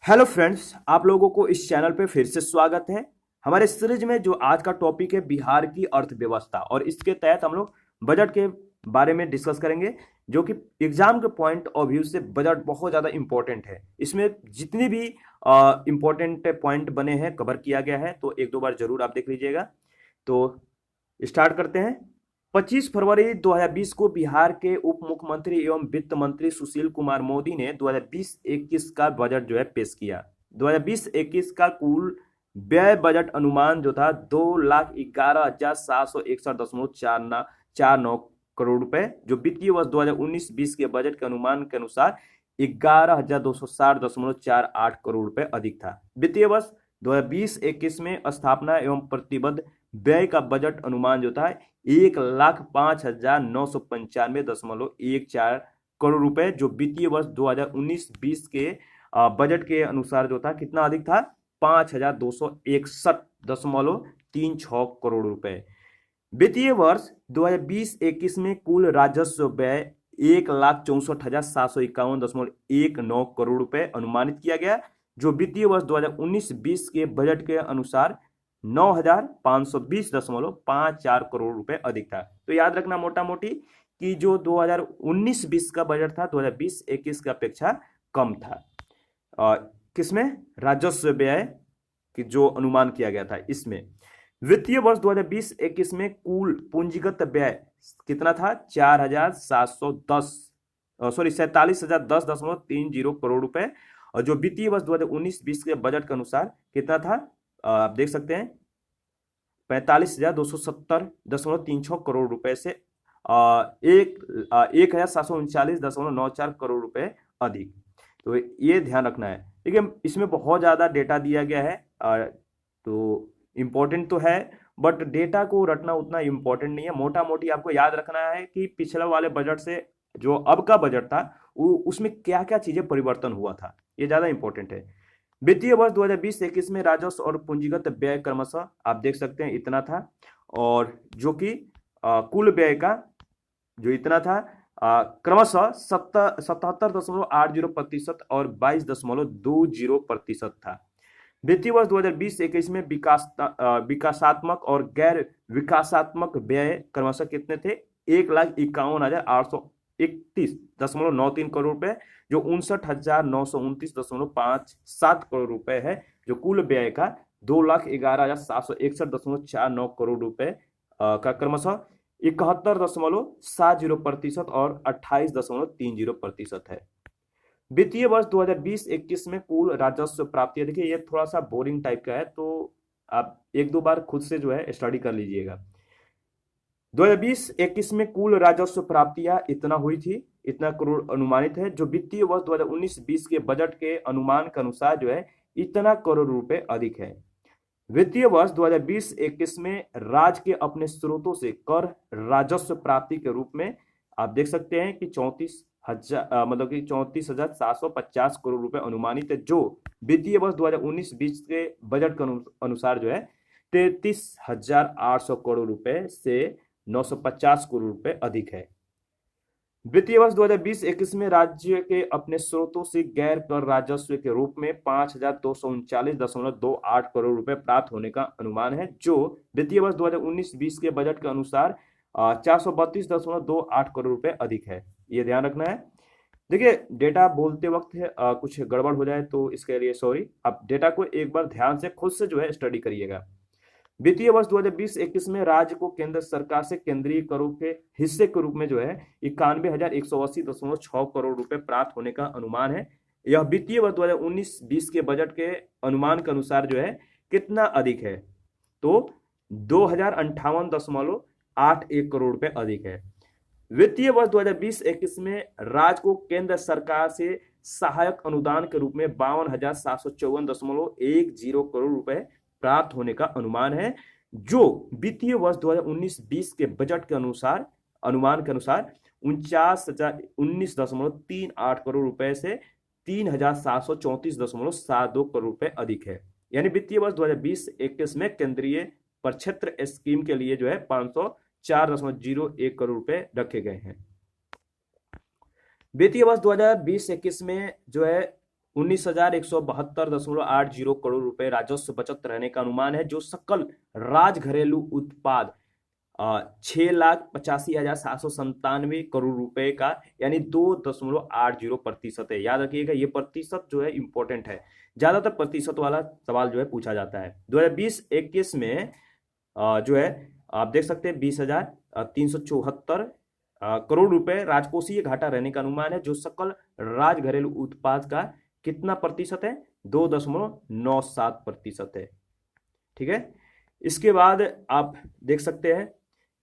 Hello friends, आप लोगों को इस चैनल पे फिर से स्वागत है। हमारे सीरीज में जो आज का टॉपिक है बिहार की अर्थव्यवस्था, और इसके तहत हम लोग बजट के बारे में डिस्कस करेंगे, जो कि एग्जाम के पॉइंट ऑफ व्यू से बजट बहुत ज़्यादा इंपॉर्टेंट है। इसमें जितनी भी इंपॉर्टेंट पॉइंट बने हैं कवर किया गया है, तो एक दो बार जरूर आप देख लीजिएगा। तो स्टार्ट करते हैं। 25 फरवरी 2020 को बिहार के उप मुख्यमंत्री एवं वित्त मंत्री सुशील कुमार मोदी ने 2020-21 का बजट जो है पेश किया। 2020-21 का कुल व्यय बजट अनुमान जो था 2,11,761.49 करोड़ रुपए, जो वित्तीय वर्ष 2019-20 के बजट के अनुमान के अनुसार 11,260.48 करोड़ रुपए अधिक था। वित्तीय वर्ष 2020-21 में स्थापना एवं प्रतिबद्ध व्यय का बजट अनुमान जो था 1,05,995.14 करोड़ रुपए, जो वित्तीय वर्ष 2019-20 के बजट के अनुसार जो था कितना अधिक था, 5,261.36 करोड़ रुपए। वित्तीय वर्ष 2020-21 में कुल राजस्व व्यय 1,64,751.19 करोड़ रुपए अनुमानित किया गया, जो वित्तीय वर्ष 2019-20 के बजट के अनुसार 9,520.54 करोड़ रुपए अधिक था। तो याद रखना मोटा मोटी कि जो 2019-20 का बजट था 2020-21 की अपेक्षा कम था। किसमें? राजस्व व्यय की जो अनुमान किया गया था इसमें। वित्तीय वर्ष 2020-21 में कुल पूंजीगत व्यय कितना था? 47,010.30 करोड़ रुपए, और जो वित्तीय वर्ष 2019-20 के बजट के अनुसार कितना था, आप देख सकते हैं 45,270.36 करोड़ रुपए से 1,739.94 करोड़ रुपए अधिक। तो ये ध्यान रखना है। देखिए, इसमें बहुत ज्यादा डेटा दिया गया है, तो इम्पोर्टेंट तो है, बट डेटा को रटना उतना इम्पोर्टेंट नहीं है। मोटा मोटी आपको याद रखना है कि पिछले वाले बजट से जो अब का बजट था उसमें क्या क्या चीजें परिवर्तन हुआ था, ये ज्यादा इंपॉर्टेंट है। वित्तीय वर्ष 2020-21 में राजस्व और पूंजीगत व्यय क्रमशः आप देख सकते हैं इतना था, और जो कि कुल व्यय का जो इतना था क्रमशः 77.80% और 22.20% था। वित्तीय वर्ष 2020-21 में विकासात्मक और गैर विकासात्मक व्यय क्रमशः कितने थे? 1,51,831.93 करोड़ रुपए, जो 59,929.57 करोड़ रुपए है, जो कुल व्यय का 2,11,761.49 करोड़ रुपए का क्रमशः 71.70% और 28.30% है। वित्तीय वर्ष 2020-21 में कुल राजस्व प्राप्ति, देखिए ये थोड़ा सा बोरिंग टाइप का है, तो आप एक दो बार खुद से जो है स्टडी कर लीजिएगा। 2020-21 में कुल राजस्व प्राप्तियां इतना हुई थी, इतना करोड़ अनुमानित है, जो वित्तीय वर्ष 2019-20 के बजट के अनुमान के अनुसार जो है इतना करोड़ रुपए अधिक है। वित्तीय वर्ष 2020-21 में राज्य के अपने स्रोतों से कर राजस्व प्राप्ति के रूप में आप देख सकते हैं कि 34,750 करोड़ रुपए अनुमानित है, जो वित्तीय वर्ष 2019-20 के बजट के अनुसार जो है 33,800 करोड़ रुपए से 950 करोड़ रुपए अधिक है। वित्तीय वर्ष 2020-21 में राज्य के अपने स्रोतों से गैर कर राजस्व के रूप में 5,239.28 करोड़ रुपए प्राप्त होने का अनुमान है, जो वित्तीय वर्ष 2019-20 के बजट के अनुसार 432.28 करोड़ रुपए अधिक है। ये ध्यान रखना है। देखिए, डेटा बोलते वक्त कुछ गड़बड़ हो जाए तो इसके लिए सॉरी। आप डेटा को एक बार ध्यान से खुद से जो है स्टडी करिएगा। वित्तीय वर्ष 2020-21 में राज्य को केंद्र सरकार से केंद्रीय करों के हिस्से के रूप में जो है 91,180.6 करोड़ रुपए प्राप्त होने का अनुमान है। यह वित्तीय वर्ष 2019-20 के बजट के अनुमान के अनुसार जो है कितना अधिक है, तो 2,058.81 करोड़ रुपए अधिक है। वित्तीय वर्ष 2020-21 में राज्य को केंद्र सरकार से सहायक अनुदान के रूप में 52,754.10 करोड़ रुपए प्राप्त होने का अनुमान है, जो वित्तीय वर्ष 2019-20 के बजट के अनुसार अनुमान के अनुसार 49,019.38 करोड़ रुपए से 3,734.72 करोड़ रुपए अधिक है। यानी वित्तीय वर्ष 2020-21 में केंद्रीय प्रक्षेत्र स्कीम के लिए जो है 504.01 करोड़ रुपए रखे गए हैं। वित्तीय वर्ष 2020-21 में जो है 19,172.80 करोड़ रुपए राजस्व बचत रहने का अनुमान है, जो सकल राज घरेलू उत्पाद 6,85,797 करोड़ रुपए का यानी 2.80% है। याद रखिएगा, ये प्रतिशत जो है इंपॉर्टेंट है, ज्यादातर प्रतिशत वाला सवाल जो है पूछा जाता है। 2020-21 में जो है आप देख सकते हैं 20,374 करोड़ रुपए राजकोषीय घाटा रहने का अनुमान है, जो सकल राज घरेलू उत्पाद का कितना प्रतिशत है? 2.97% है। ठीक है, इसके बाद आप देख सकते हैं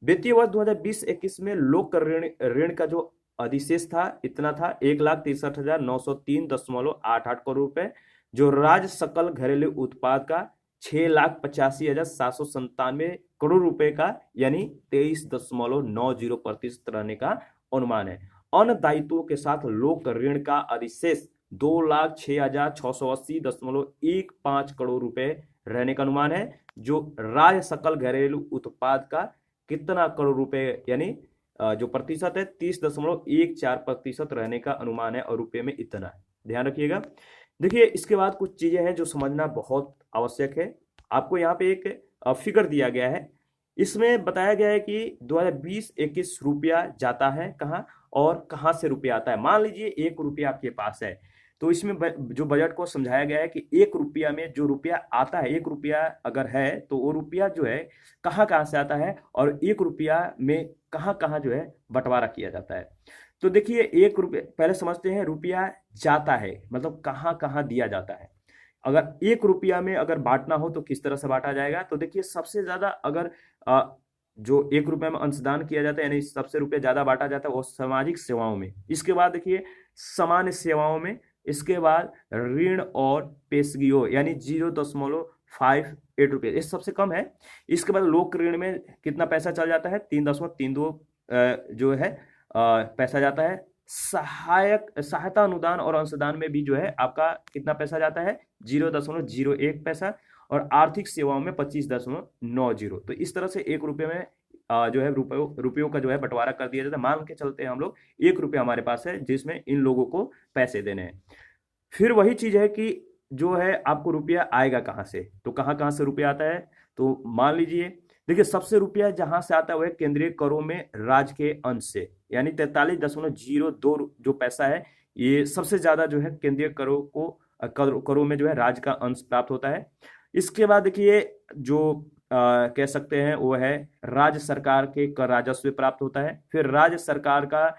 वित्तीय वर्ष 2020-21 में लोक ऋण का जो अधिशेष था इतना था 1,63,903.88 करोड़ रुपए, जो राज्य सकल घरेलू उत्पाद का 6,85,797 करोड़ रुपए का यानी 23.90% रहने का अनुमान है। अन्य दायित्वों के साथ लोक ऋण का अधिशेष 2,06,680.15 करोड़ रुपए रहने का अनुमान है, जो राज्य सकल घरेलू उत्पाद का कितना करोड़ रुपए यानी जो प्रतिशत है 30.14% रहने का अनुमान है, और रुपए में इतना है। ध्यान रखिएगा। देखिए, इसके बाद कुछ चीजें हैं जो समझना बहुत आवश्यक है। आपको यहाँ पे एक फिगर दिया गया है, इसमें बताया गया है कि 2020-21 रुपया जाता है कहाँ और कहाँ से रुपया आता है। मान लीजिए 1 रुपया आपके पास है, तो इसमें जो बजट को समझाया गया है कि 1 रुपया में जो रुपया आता है, 1 रुपया अगर है तो वो रुपया जो है कहाँ कहाँ से आता है और 1 रुपया में कहाँ कहाँ जो है बंटवारा किया जाता है। तो देखिए, 1 रुपया पहले समझते हैं, रुपया जाता है मतलब कहाँ कहाँ दिया जाता है। अगर 1 रुपया में अगर बांटना हो तो किस तरह से बांटा जाएगा? तो देखिए, सबसे ज्यादा अगर जो 1 रुपये में अंशदान किया जाता है यानी सबसे रुपया ज्यादा बांटा जाता है वो सामाजिक सेवाओं में, इसके बाद देखिए सामान्य सेवाओं में, इसके बाद ऋण और पेशगियों यानी 0.58 रुपये, ये सबसे कम है। इसके बाद लोक ऋण में कितना पैसा चल जाता है? 3.32 जो है पैसा जाता है। सहायता अनुदान और अंशदान में भी जो है आपका कितना पैसा जाता है? 0.01 पैसा, और आर्थिक सेवाओं में 25.90। तो इस तरह से 1 रुपये में जो है रुपयों का जो है बंटवारा कर दिया जाता है। मान के चलते हैं हम लोग 1 रुपया हमारे पास है जिसमें इन लोगों को पैसे देने हैं। फिर वही चीज है कि जो है आपको रुपया आएगा कहाँ से, तो कहाँ कहाँ से रुपया आता है? तो मान लीजिए, देखिए सबसे रुपया जहां से आता है वह केंद्रीय करों में राज्य के अंश से, यानी 43.02 जो पैसा है, ये सबसे ज्यादा जो है केंद्रीय करों में जो है राज्य का अंश प्राप्त होता है। इसके बाद देखिए जो कह सकते हैं वो है राज्य सरकार के कर राजस्व प्राप्त होता है। फिर राज्य सरकार का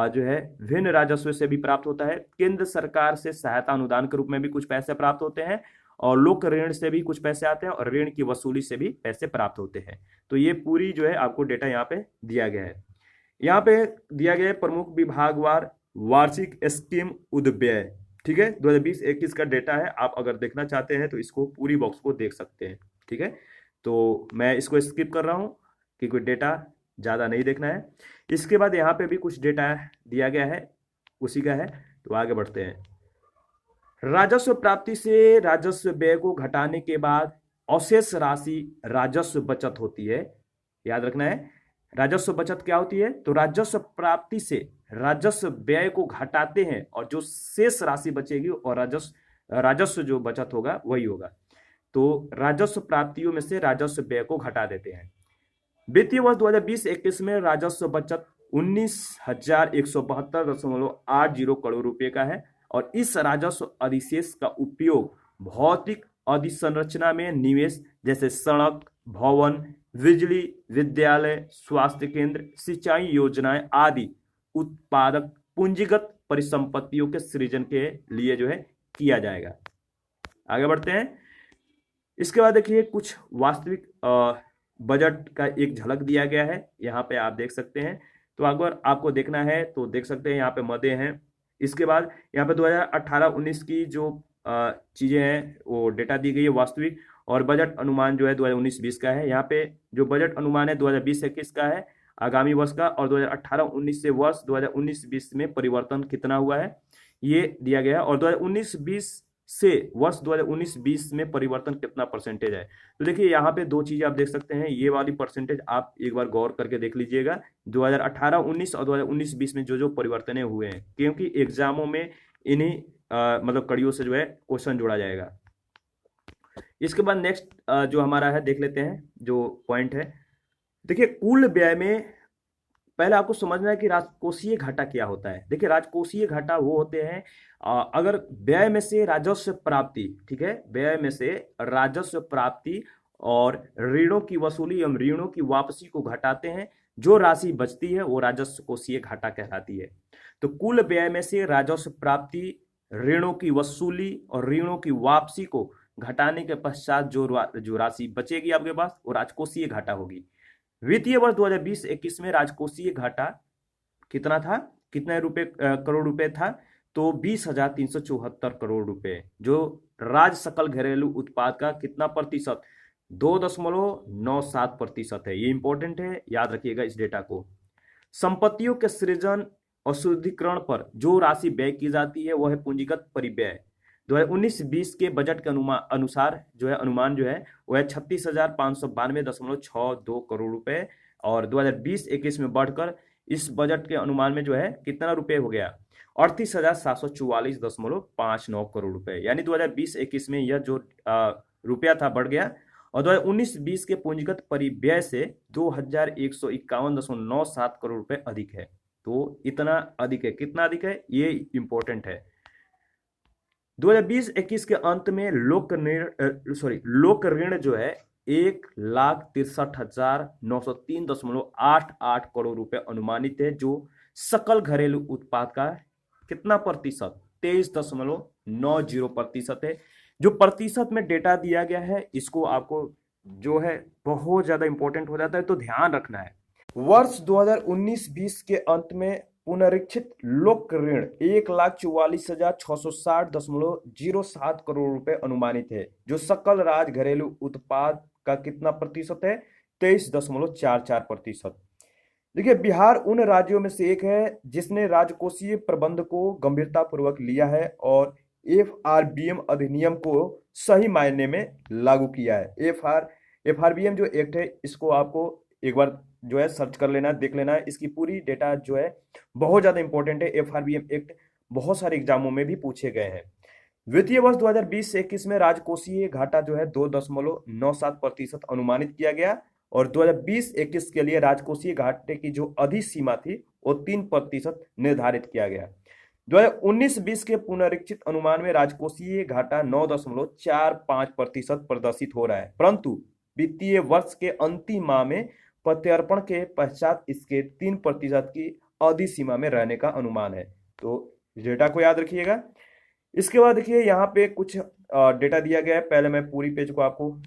जो है भिन्न राजस्व से भी प्राप्त होता है। केंद्र सरकार से सहायता अनुदान के रूप में भी कुछ पैसे प्राप्त होते हैं, और लोक ऋण से भी कुछ पैसे आते हैं, और ऋण की वसूली से भी पैसे प्राप्त होते हैं। तो ये पूरी जो है आपको डेटा यहाँ पे दिया गया है। यहाँ पे दिया गया है प्रमुख विभागवार वार्षिक स्कीम उद्व्यय। ठीक है, 2020-21 का डेटा है। आप अगर देखना चाहते हैं तो इसको पूरी बॉक्स को देख सकते हैं। ठीक है, तो मैं इसको स्किप कर रहा हूँ कि कोई डेटा ज़्यादा नहीं देखना है। इसके बाद यहाँ पे भी कुछ डेटा दिया गया है, उसी का है, तो आगे बढ़ते हैं। राजस्व प्राप्ति से राजस्व व्यय को घटाने के बाद अवशेष राशि राजस्व बचत होती है। याद रखना है, राजस्व बचत क्या होती है? तो राजस्व प्राप्ति से राजस्व व्यय को घटाते हैं और जो शेष राशि बचेगी और राजस्व जो बचत होगा वही होगा। तो राजस्व प्राप्तियों में से राजस्व व्यय को घटा देते हैं। वित्तीय वर्ष 2020-21 में राजस्व बचत 19,172.80 करोड़ रुपए का है, और इस राजस्व अधिशेष का उपयोग भौतिक अधिसंरचना में निवेश जैसे सड़क, भवन, बिजली, विद्यालय, स्वास्थ्य केंद्र, सिंचाई योजनाएं आदि उत्पादक पूंजीगत परिसंपत्तियों के सृजन के लिए जो है किया जाएगा। आगे बढ़ते हैं। इसके बाद देखिए कुछ वास्तविक बजट का एक झलक दिया गया है, यहाँ पे आप देख सकते हैं। तो अगर आपको देखना है तो देख सकते हैं, यहाँ पे मदे हैं। इसके बाद यहाँ पे 2018-19 की जो चीजें हैं वो डेटा दी गई है वास्तविक, और बजट अनुमान जो है 2019-20 का है। यहाँ पे जो बजट अनुमान है 2020-21 का है आगामी वर्ष का, और 2018-19 से वर्ष 2019-20 में परिवर्तन कितना हुआ है ये दिया गया है, और 2019-20 से वर्ष 2019-20 में परिवर्तन कितना परसेंटेज है। तो देखिए यहाँ पे दो चीजें आप देख सकते हैं, ये वाली परसेंटेज आप एक बार गौर करके देख लीजिएगा 2018-19 और 2019-20 में जो परिवर्तन हुए हैं, क्योंकि एग्जामों में इन्हीं मतलब कड़ियों से जो है क्वेश्चन जोड़ा जाएगा। इसके बाद नेक्स्ट जो हमारा है देख लेते हैं जो पॉइंट है। देखिए कुल व्यय में पहले आपको समझना है कि राजकोषीय घाटा क्या होता है। देखिए राजकोषीय घाटा वो होते हैं अगर व्यय में से राजस्व प्राप्ति, ठीक है, व्यय में से राजस्व प्राप्ति और ऋणों की वसूली एवं ऋणों की वापसी को घटाते हैं, जो राशि बचती है वो राजस्व कोषीय घाटा कहलाती है। तो कुल व्यय में से राजस्व प्राप्ति, ऋणों की वसूली और ऋणों की वापसी को घटाने के पश्चात जो राशि बचेगी आपके पास वो राजकोषीय घाटा होगी। वित्तीय वर्ष 2020-21 में राजकोषीय घाटा कितना था, कितने करोड़ रुपए था, तो 20,374 करोड़ रुपए, जो राज्य सकल घरेलू उत्पाद का कितना प्रतिशत, 2.97% है। ये इंपॉर्टेंट है, याद रखिएगा इस डेटा को। संपत्तियों के सृजन और शुद्धिकरण पर जो राशि व्यय की जाती है वह है पूंजीगत परिव्यय। 2019-20 के बजट के अनुसार जो है अनुमान जो है वह है 36,592.62 करोड़ रुपए, और 2020-21 में बढ़कर इस बजट के अनुमान में जो है कितना रुपए हो गया, 38,744.59 करोड़ रुपए। यानी 2020-21 में यह जो रुपया था बढ़ गया, और 2019-20 के पूंजीगत परिव्यय से 2,151.97 करोड़ रुपए अधिक है। तो इतना अधिक है, कितना अधिक है ये इंपॉर्टेंट है। 2020-21 के अंत में लोक ऋण जो है 1,63,903.88 करोड़ रुपए अनुमानित है, जो सकल घरेलू उत्पाद का कितना प्रतिशत, 23.90% है। जो प्रतिशत में डेटा दिया गया है इसको आपको जो है बहुत ज्यादा इंपॉर्टेंट हो जाता है, तो ध्यान रखना है। वर्ष 2019-20 के अंत में पुनरीक्षित लोक ऋण 1,44,660.07 करोड़ रुपए अनुमानित है, जो सकल राज्य घरेलू उत्पाद का कितना प्रतिशत है, 23.44%। देखिए बिहार उन राज्यों में से एक है जिसने राजकोषीय प्रबंध को गंभीरता पूर्वक लिया है और FRBM अधिनियम को सही मायने में लागू किया है। FRBM जो एक्ट है इसको आपको एक बार जो है सर्च कर लेना, देख लेना, इसकी पूरी डेटा जो है बहुत ज्यादा इंपॉर्टेंट है। FRBM एक्ट बहुत सारे एग्जामों में भी पूछे गए हैं। वित्तीय वर्ष 2020-21 में राजकोषीय घाटा जो है 2.97% अनुमानित किया गया, और 2020-21 के लिए राजकोषीय घाटे की जो अधिसीमा थी वो 3% निर्धारित किया गया। 2019-20 के पुनरीक्षित अनुमान में राजकोषीय घाटा 9.45% प्रदर्शित हो रहा है, परंतु वित्तीय वर्ष के अंतिम माह में प्रत्यर्पण के पश्चात इसके 3% की अधिसीमा में रहने का अनुमान है। तो इस डेटा को याद रखिएगा। इसके बाद देखिए यहाँ पे कुछ डेटा दिया गया है। पहले मैं पूरी पेज को आपको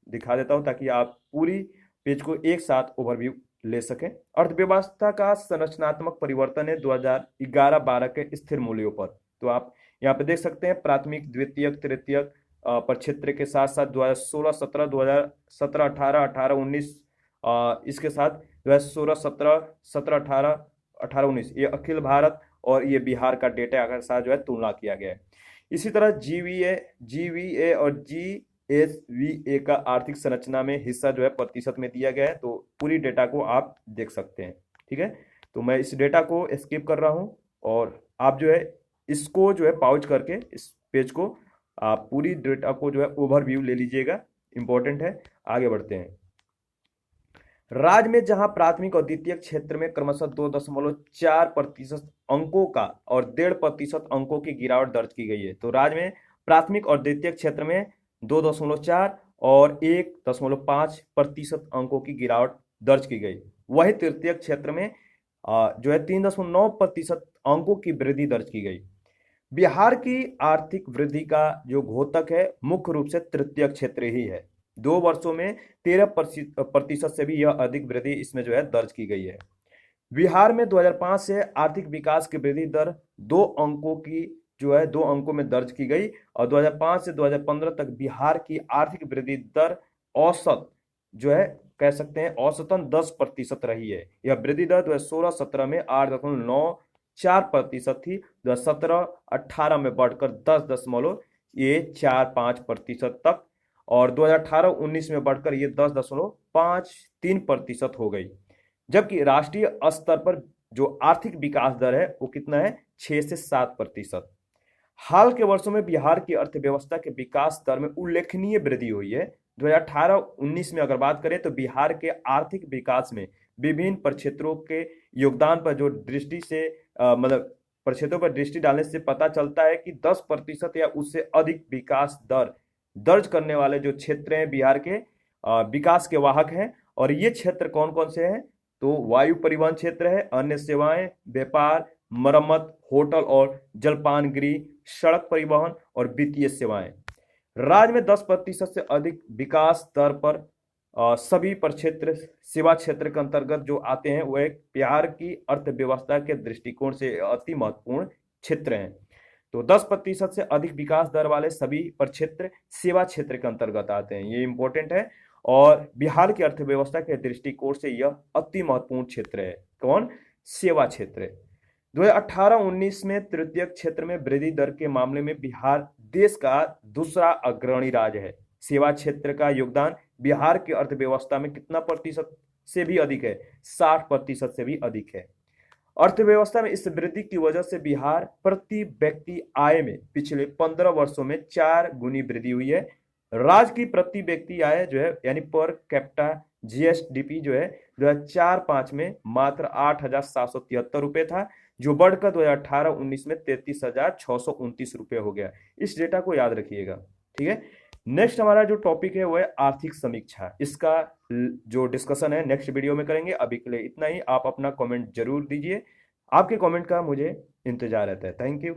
दिखा देता हूँ ताकि आप पूरी पेज को एक साथ ओवरव्यू ले सकें। अर्थव्यवस्था का संरचनात्मक परिवर्तन है 2011-12 के स्थिर मूल्यों पर। तो आप यहाँ पे देख सकते हैं प्राथमिक, द्वितीयक, तृतीयक प्रक्षेत्र के साथ साथ 2016-17, 2017-18, 18-19 इसके साथ 2016-17, 17-18, 18-19 ये अखिल भारत और ये बिहार का डेटा के साथ जो है तुलना किया गया है। इसी तरह जीवीए और जीएसवीए का आर्थिक संरचना में हिस्सा जो है प्रतिशत में दिया गया है। तो पूरी डेटा को आप देख सकते हैं, ठीक है। तो मैं इस डेटा को स्किप कर रहा हूँ और आप जो है इसको जो है पॉज करके इस पेज को आप पूरी डेटा को जो है ओवरव्यू ले लीजिएगा, इंपॉर्टेंट है। आगे बढ़ते हैं। राज्य में जहां प्राथमिक और द्वितीय क्षेत्र में क्रमशः 2.4% अंकों का और 1.5% अंकों की गिरावट दर्ज की गई है। तो राज्य में प्राथमिक और द्वितीय क्षेत्र में 2.4 और 1.5% अंकों की गिरावट दर्ज की गई। वही तृतीय क्षेत्र में जो है 3.9% अंकों की वृद्धि दर्ज की गई। बिहार की आर्थिक वृद्धि का जो घोतक है मुख्य रूप से तृतीय क्षेत्र ही है। 2 वर्षों में 13% से भी यह अधिक वृद्धि इसमें जो है दर्ज की गई है। बिहार में 2005 से आर्थिक विकास की वृद्धि दर 2 अंकों में दर्ज की गई, और 2005 से 2015 तक बिहार की आर्थिक वृद्धि दर औसत जो है कह सकते हैं औसतन 10% रही है। यह वृद्धि दर 2016-17 में 8.94% थी, 2017-18 में बढ़कर 10.45% तक, और 2018-19 में बढ़कर ये 10.53% हो गई। जबकि राष्ट्रीय स्तर पर जो आर्थिक विकास दर है वो कितना है, 6 से 7%। हाल के वर्षों में बिहार की अर्थव्यवस्था के विकास दर में उल्लेखनीय वृद्धि हुई है। 2018-19 में अगर बात करें तो बिहार के आर्थिक विकास में विभिन्न प्रक्षेत्रों के योगदान पर जो दृष्टि से मतलब प्रक्षेत्रों पर दृष्टि डालने से पता चलता है कि 10% या उससे अधिक विकास दर दर्ज करने वाले जो क्षेत्र हैं बिहार के विकास के वाहक हैं। और ये क्षेत्र कौन कौन से हैं? तो वायु परिवहन क्षेत्र है, अन्य सेवाएं, व्यापार, मरम्मत, होटल और जलपान गृह, सड़क परिवहन और वित्तीय सेवाएं। राज्य में 10% से अधिक विकास दर पर सभी प्रक्षेत्र सेवा क्षेत्र के अंतर्गत जो आते हैं वह बिहार की अर्थव्यवस्था के दृष्टिकोण से अति महत्वपूर्ण क्षेत्र हैं। तो 10% से अधिक विकास दर वाले सभी प्रक्षेत्र सेवा क्षेत्र के अंतर्गत आते हैं, ये इंपॉर्टेंट है। और बिहार की अर्थव्यवस्था के दृष्टिकोण से यह अति महत्वपूर्ण क्षेत्र है। कौन? सेवा क्षेत्र। 2018-19 में तृतीय क्षेत्र में वृद्धि दर के मामले में बिहार देश का दूसरा अग्रणी राज्य है। सेवा क्षेत्र का योगदान बिहार की अर्थव्यवस्था में कितना प्रतिशत से भी अधिक है? 60% से भी अधिक है। अर्थव्यवस्था में इस वृद्धि की वजह से बिहार प्रति व्यक्ति आय में पिछले 15 वर्षों में 4 गुनी वृद्धि हुई है। राज्य की प्रति व्यक्ति आय जो है यानी पर कैपिटा जीएसडीपी जो है 2004-05 में मात्र 8,773 रुपये था, जो बढ़कर 2018-19 में 33,629 रुपये हो गया। इस डेटा को याद रखिएगा, ठीक है। नेक्स्ट हमारा जो टॉपिक है वो है आर्थिक समीक्षा। इसका जो डिस्कशन है नेक्स्ट वीडियो में करेंगे। अभी के लिए इतना ही। आप अपना कमेंट जरूर दीजिए, आपके कमेंट का मुझे इंतजार रहता है। Thank you.